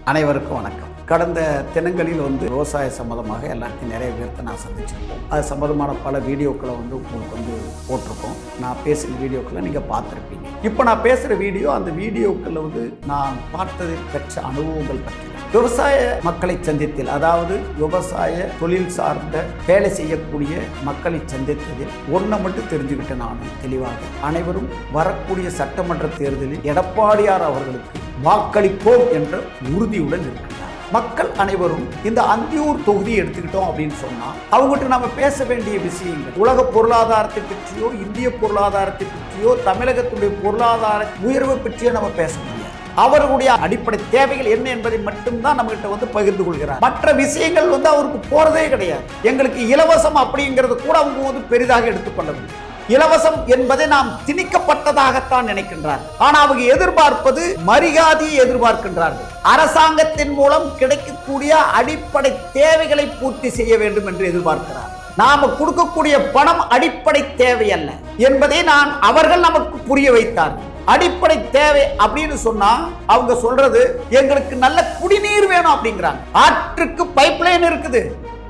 அனைவருக்கும் வணக்கம். கடந்த தினங்களில் விவசாய சம்பந்தமாக எல்லாத்தையும் நிறைய பேர்த்த நான் சந்திச்சிருக்கோம். அது சம்பந்தமான பல வீடியோக்களை உங்களுக்கு போட்டிருக்கோம். நான் பேசுகிற வீடியோக்களை நீங்கள் பார்த்துருப்பீங்க. இப்போ நான் பேசுகிற வீடியோ அந்த வீடியோக்களில் நான் பார்த்தது பெற்ற அனுபவங்கள் பற்றி விவசாய மக்களை சந்தித்ததில், அதாவது விவசாய தொழில் சார்ந்த வேலை செய்யக்கூடிய மக்களை சந்தித்ததில் ஒன்றை மட்டும் தெரிஞ்சுக்கிட்டேன். நான் தெளிவாக அனைவரும் வரக்கூடிய சட்டமன்ற தேர்தலில் எடப்பாடியார் அவர்களுக்கு வாக்களிப்போம் என்ற உறுதியுடன் இருக்கிறார். மக்கள் அனைவரும் இந்த அந்தியூர் தொகுதியை எடுத்துக்கிட்டோம் அப்படின்னு சொன்னா அவங்ககிட்ட நம்ம பேச வேண்டிய விஷயங்கள் உலக பொருளாதாரத்தை பற்றியோ, இந்திய பொருளாதாரத்தை பற்றியோ, தமிழகத்துடைய பொருளாதார உயர்வை பற்றியோ நம்ம பேச முடியாது. அவர்களுடைய அடிப்படை தேவைகள் என்ன என்பதை மட்டும்தான் நம்ம கிட்ட பகிர்ந்து கொள்கிறார். மற்ற விஷயங்கள் அவருக்கு போறதே கிடையாது. எங்களுக்கு இலவசம் அப்படிங்கிறது கூட அவங்க பெரிதாக எடுத்துக்கொள்ள முடியும். இலவசம் என்பதை நாம் திணிக்கப்பட்டதாகத்தான் நினைக்கின்றார். ஆனா அவங்க எதிர்பார்ப்பது மரியாதையை எதிர்பார்க்கின்றார்கள். அரசாங்கத்தின் மூலம் கிடைக்கக்கூடிய அடிப்படை தேவைகளை பூர்த்தி செய்ய வேண்டும் என்று எதிர்பார்க்கிறார். நாம கொடுக்கக்கூடிய பணம் அடிப்படை தேவை அல்ல என்பதை அவர்கள் நமக்கு புரிய வைத்தார்கள். அடிப்படை தேவை அப்படின்னு சொன்னா அவங்க சொல்றது எங்களுக்கு நல்ல குடிநீர் வேணும் அப்படிங்கிறாங்க. ஆற்றுக்கு பைப்லைன் இருக்குது,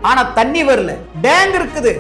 ஆனா தண்ணி வரல. டேங்க் இருக்குது,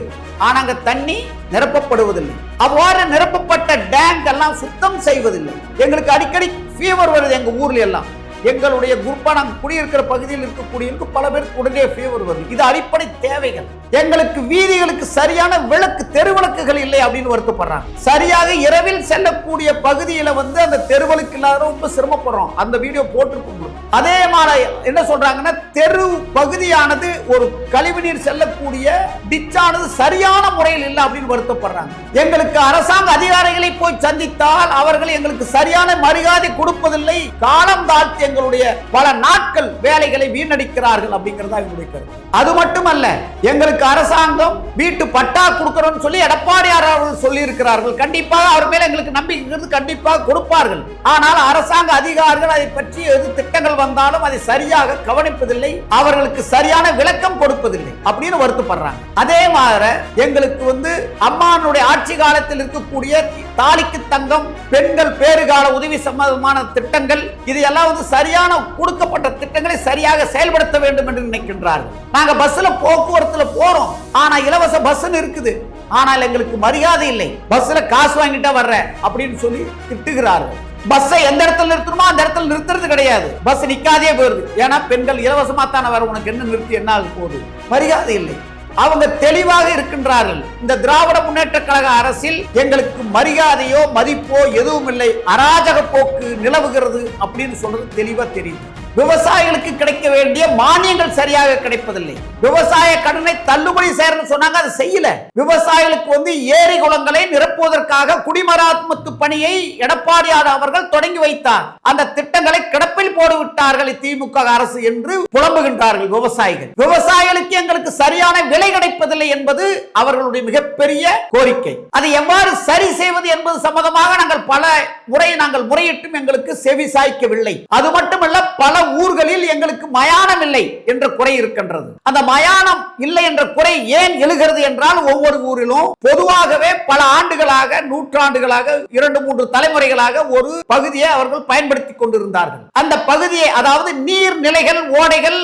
ஆனா அங்க தண்ணி நிரப்பப்படுவதில்லை. அவ்வாறு நிரப்பப்பட்ட டேங்க் எல்லாம் சுத்தம் செய்வதில்லை. எங்களுக்கு அடிக்கடி ஃபீவர் வருது. எங்க ஊர்ல எல்லாம் எங்களுடைய குரூப்பா நாங்கள் குடியிருக்கிற பகுதியில் இருக்கக்கூடிய பல பேருக்கு உடனே ஃபீவர் வருது. இது அடிப்படை தேவைகள். எங்களுக்கு வீதிகளுக்கு சரியான விளக்கு, தெருவிளக்குகள் இல்லை அப்படின்னு வருத்தப்படுறாங்க. சரியாக இரவில் செல்லக்கூடிய பகுதியில அந்த தெருவிளக்கு இல்லாத ரொம்ப சிரமப்படுறோம். அந்த வீடியோ போட்டிருக்கோம். அதே மாதிரி என்ன சொல்றாங்கன்னா, தெரு பகுதியானது ஒரு கழிவுநீர் செல்லக்கூடிய டிச்சானது சரியான முறையில் இல்லை அப்படின்னு வருத்தப்படுறாங்க. எங்களுக்கு அரசாங்க அதிகாரிகளை போய் சந்தித்தால் அவர்கள் எங்களுக்கு சரியான மரியாதை கொடுப்பதில்லை. காலம் தாழ்த்தி எங்களுடைய பல நாட்கள் வேலைகளை வீணடிக்கிறார்கள் அப்படிங்கிறதா எங்களுடைய கருத்து. அது மட்டுமல்ல, எங்களுக்கு அரசாங்கம் வீட்டு பட்டா கொடுக்கிறோம் சொல்லி எடப்பாடியார் அவர்கள் சொல்லி இருக்கிறார்கள். கண்டிப்பாக அவர் மேல எங்களுக்கு நம்பிக்கை கண்டிப்பாக கொடுப்பார்கள். ஆனால் அரசாங்க அதிகாரிகள் அதை பற்றி எது திட்டங்கள் வந்தாலும் அதை சரியாக கவனிப்பதில்லை, அவர்களுக்கு சரியான விளக்கம் கொடுப்பதில்லை அப்படின்னு வருத்தப்படுறாங்க. அதே மாதிரி எங்களுக்கு அம்மானுடைய ஆட்சி காலத்தில் இருக்கக்கூடிய தாலிக்கு தங்கம், பெண்கள் பேறுகால உதவி சம்பந்தமான திட்டங்கள், இது எல்லாம் சரியான கொடுக்கப்பட்ட திட்டங்களை சரியாக செயல்படுத்த வேண்டும் என்று நினைக்கின்றார்கள். நாங்க பஸ்ல போக்குவரத்துல போறோம், ஆனா இலவச பஸ் இருக்குது, ஆனால் எங்களுக்கு மரியாதை இல்லை. பஸ்ல காசு வாங்கிட்டா வர்ற அப்படின்னு சொல்லி திட்டுகிறார்கள். பஸ்ஸை எந்த இடத்துல நிறுத்தணுமோ அந்த இடத்துல நிறுத்துறது கிடையாது. பஸ் நிக்காதே போயிருது. ஏன்னா பெண்கள் இலவசமா தானே வர, உனக்கு என்ன நிறுத்தி என்ன ஆக போகுது? மரியாதை இல்லை. அவங்க தெளிவாக இருக்கின்றார்கள். இந்த திராவிட முன்னேற்ற கழக அரசில் எங்களுக்கு மரியாதையோ மதிப்போ எதுவும் இல்லை, அராஜக போக்கு நிலவுகிறது அப்படின்னு சொல்றது தெளிவா தெரியுது. விவசாயிகளுக்கு கிடைக்க வேண்டிய மானியங்கள் சரியாக கிடைப்பதில்லை. விவசாய கடனை தள்ளுபடி செய்யணும்னு சொன்னாங்க, அதை செய்யல. விவசாயிகளுக்கு ஏரி குளங்களை நிரப்புவதற்காக குடிமராமத்து பணியை எடப்பாடியார் அவர்கள் தொடங்கி வைத்தார். அந்த திட்டங்களை கிடப்பில் போட்டுவிட்டார்கள் திமுக அரசு என்று புலம்புகின்றார்கள் விவசாயிகள். விவசாயிகளுக்கு எங்களுக்கு சரியான விலை கிடைப்பதில்லை என்பது அவர்களுடைய மிகப்பெரிய கோரிக்கை. அதை எவ்வாறு சரி செய்வது என்பது சம்பந்தமாக நாங்கள் பல முறை முறையிட்டும் எங்களுக்கு செவி சாய்க்கவில்லை. அது மட்டுமல்ல, பல ஊர்களில் எங்களுக்கு மயானம் இல்லை என்ற குறை இருக்கின்றது. அந்த மயானம் இல்லை என்ற குறை ஏன் எழுகிறது என்றால், ஒவ்வொரு ஊரிலும் பொதுவாகவே பல ஆண்டுகளாக, நூற்றாண்டுகளாக, 2-3 தலைமுறைகளாக ஒரு பகுதியை அவர்கள் பயன்படுத்தி கொண்டிருந்தார்கள். அந்த பகுதியை, அதாவது நீர்நிலைகள், ஓடைகள்,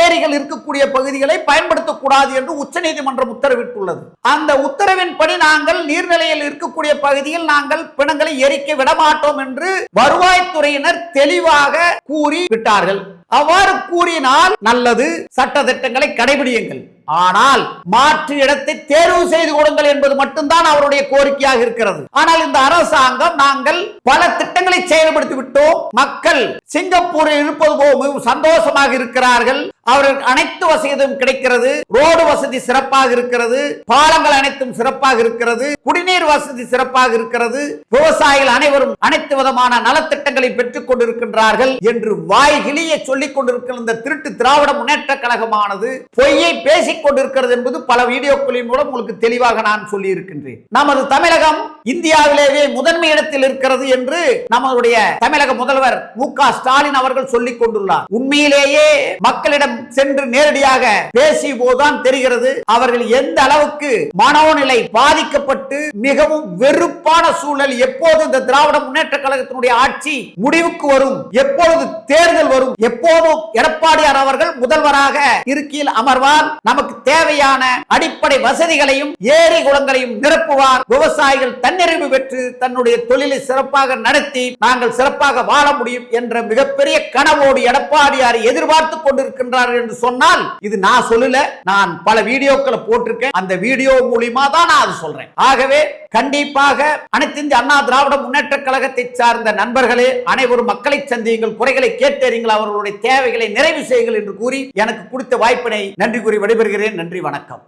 ஏரிகள் இருக்கக்கூடிய பகுதிகளை பயன்படுத்தக்கூடாது என்று உச்சநீதிமன்றம் உத்தரவிட்டுள்ளது. அந்த உத்தரவின்படி நாங்கள் நீர்நிலையில் இருக்கக்கூடிய பகுதியில் நாங்கள் பிணங்களை எரிக்க விடமாட்டோம் என்று வருவாய்த்துறையினர் தெளிவாக கூறி விட்டார்கள். அவ்வாறு கூறினால் நல்லது, சட்ட திட்டங்களை கடைபிடியுங்கள், ஆனால் மாற்று இடத்தை தேர்வு செய்து கொடுங்கள் என்பது மட்டும்தான் அவருடைய கோரிக்கையாக இருக்கிறது. ஆனால் இந்த அரசாங்கம் நாங்கள் பல திட்டங்களை செயல்படுத்தி விட்டோம், மக்கள் சிங்கப்பூரில் இருப்பது போல் சந்தோஷமாக இருக்கிறார்கள், அவர்களுக்கு அனைத்து வசதியும் கிடைக்கிறது, ரோடு வசதி சிறப்பாக இருக்கிறது, பாலங்கள் அனைத்தும் சிறப்பாக இருக்கிறது, குடிநீர் வசதி சிறப்பாக இருக்கிறது, விவசாயிகள் அனைவரும் அனைத்து விதமான நலத்திட்டங்களை பெற்றுக் கொண்டிருக்கின்றார்கள் என்று வாய்கிளிய சொல்லிக் கொண்டிருக்கிற இந்த திருட்டு திராவிட முன்னேற்ற கழகமானது பொய்யை பேசிக் கொண்டிருக்கிறது என்பது பல வீடியோக்களின் மூலம் உங்களுக்கு தெளிவாக நான் சொல்லி இருக்கின்றேன். நமது தமிழகம் இந்தியாவிலேயே முதன்மை இடத்தில் இருக்கிறது என்று நம்முடைய தமிழக முதல்வர் மு.க. ஸ்டாலின் அவர்கள் சொல்லிக் கொண்டுள்ளார். உண்மையிலேயே மக்களிடம் சென்று நேரடியாக பேசிய போதுதான் தெரிகிறது அவர்கள் எந்த அளவுக்கு மனோநிலை பாதிக்கப்பட்டு மிகவும் வெறுப்பான சூழல். எப்போது இந்த திராவிட முன்னேற்ற கழகத்தினுடைய ஆட்சி முடிவுக்கு வரும், எப்பொழுது தேர்தல் வரும், எப்போதும் எடப்பாடியார் அவர்கள் முதல்வராக இருக்கையில் அமர்வார், நமக்கு தேவையான அடிப்படை வசதிகளையும் ஏரி குளங்களையும் நிரப்புவார், விவசாயிகள் தன்னிறைவு பெற்று தன்னுடைய தொழிலை சிறப்பாக நடத்தி நாங்கள் சிறப்பாக வாழ முடியும் என்ற மிகப்பெரிய கனவோடு எடப்பாடியார் எதிர்பார்த்துக் கொண்டிருக்கின்றார்கள் என்று சொன்னால் இது நான் சொல்லல, நான் பல வீடியோக்களை போட்டிருக்கேன். அந்த வீடியோ மூலியமா தான் நான் அது சொல்றேன். ஆகவே கண்டிப்பாக அனைத்து இந்திய அண்ணா திராவிட முன்னேற்ற கழகத்தை சார்ந்த நண்பர்களே அனைவரும் மக்களை சந்தியுங்கள், குறைகளை கேட்டறியுங்கள், அவர்களுடைய தேவைகளை நிறைவு செய்யுங்கள் என்று கூறி எனக்கு கொடுத்த வாய்ப்பினை நன்றி கூறி விடைபெறுகிறேன். நன்றி, வணக்கம்.